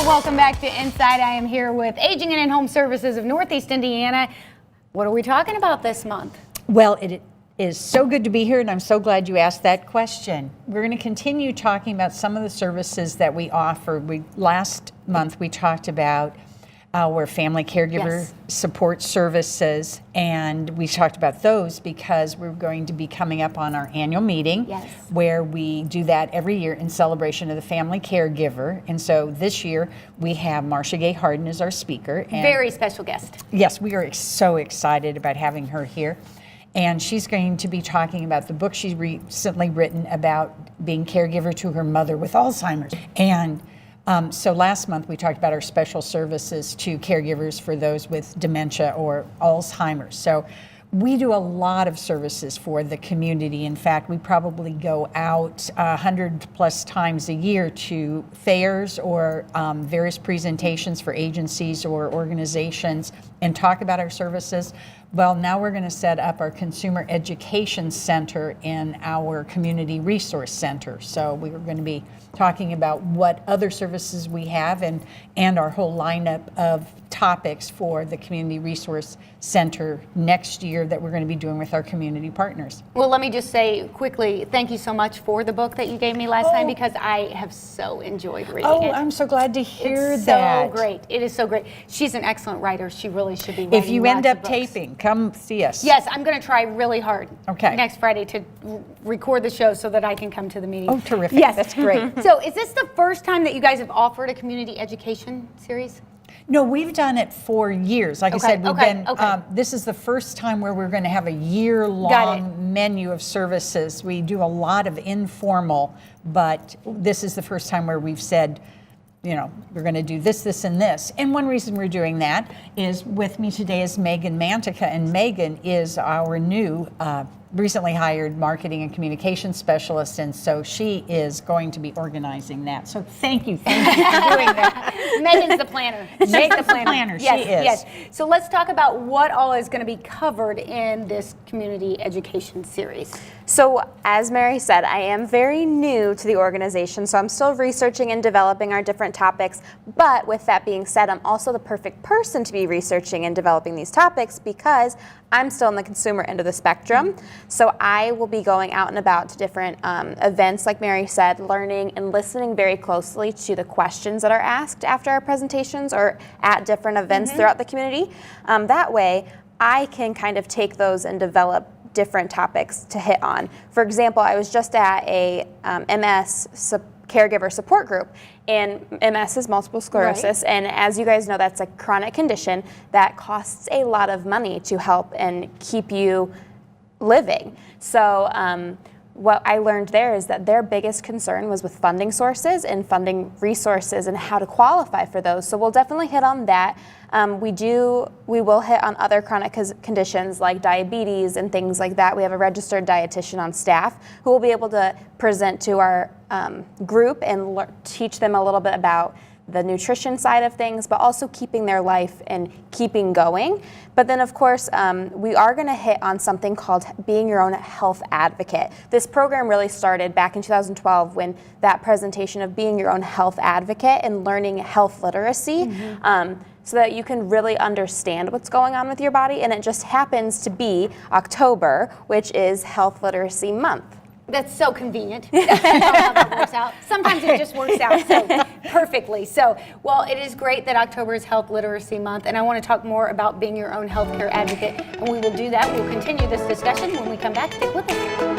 Welcome back to Inside. I am here with Aging and In-Home Services of Northeast Indiana. What are we talking about this month? Well, it is so good to be here, and I'm so glad you asked that question. We're going to continue talking about some of the services that we offer. Last month we talked about our family caregiver support services, and we talked about those because we're going to be coming up on our annual meeting where we do that every year in celebration of the family caregiver. And so this year we have Marcia Gay Harden as our speaker. And very special guest. Yes, we are so excited about having her here. And she's going to be talking about the book she's recently written about being caregiver to her mother with Alzheimer's. And so last month we talked about our special services to caregivers for those with dementia or Alzheimer's. So we do a lot of services for the community. In fact, we probably go out 100+ times a year to fairs or various presentations for agencies or organizations and talk about our services. Well, now we're going to set up our Consumer Education Center in our Community Resource Center. So we are going to be talking about what other services we have and our whole lineup of topics for the Community Resource Center next year that we're going to be doing with our community partners. Well, let me just say quickly, thank you so much for the book that you gave me last time because I have so enjoyed reading it. Oh, I'm so glad to hear it's that. It's so great. It is so great. She's an excellent writer. She really should be writing If you end up books. taping, come see us. Yes, I'm going to try really hard next Friday to record the show so that I can come to the meeting. Oh, terrific. Yes. That's great. So is this the first time that you guys have offered a community education series? No, we've done it for years. Like I said, we've been, this is the first time where we're going to have a year-long menu of services. We do a lot of informal, but this is the first time where we've said, you know, we're going to do this, this, and this. And one reason we're doing that is with me today is Megan Mantica, and Megan is our new recently hired marketing and communications specialist, and so she is going to be organizing that. So thank you for doing that. Megan's the planner. Megan's the planner. Yes, she is. Yes. So let's talk about what all is going to be covered in this community education series. So as Mary said, I am very new to the organization, so I'm still researching and developing our different topics. But with that being said, I'm also the perfect person to be researching and developing these topics because I'm still on the consumer end of the spectrum. So I will be going out and about to different events, like Mary said, learning and listening very closely to the questions that are asked after our presentations or at different events throughout the community. That way, I can kind of take those and develop different topics to hit on. For example, I was just at a MS caregiver support group, and MS is multiple sclerosis, and as you guys know, that's a chronic condition that costs a lot of money to help and keep you living. So what I learned there is that their biggest concern was with funding sources and funding resources and how to qualify for those. So we'll definitely hit on that. We will hit on other chronic conditions like diabetes and things like that. We have a registered dietitian on staff who will be able to present to our group and teach them a little bit about the nutrition side of things, but also keeping their life and keeping going. But then, of course, we are going to hit on something called Being Your Own Health Advocate. This program really started back in 2012 when that presentation of being your own health advocate and learning health literacy so that you can really understand what's going on with your body. And it just happens to be October, which is Health Literacy Month. That's so convenient. That's how that works out. Sometimes it just works out so perfectly. So, well, it is great that October is Health Literacy Month, and I want to talk more about being your own healthcare advocate, and we will do that. We'll continue this discussion when we come back. Stick with us.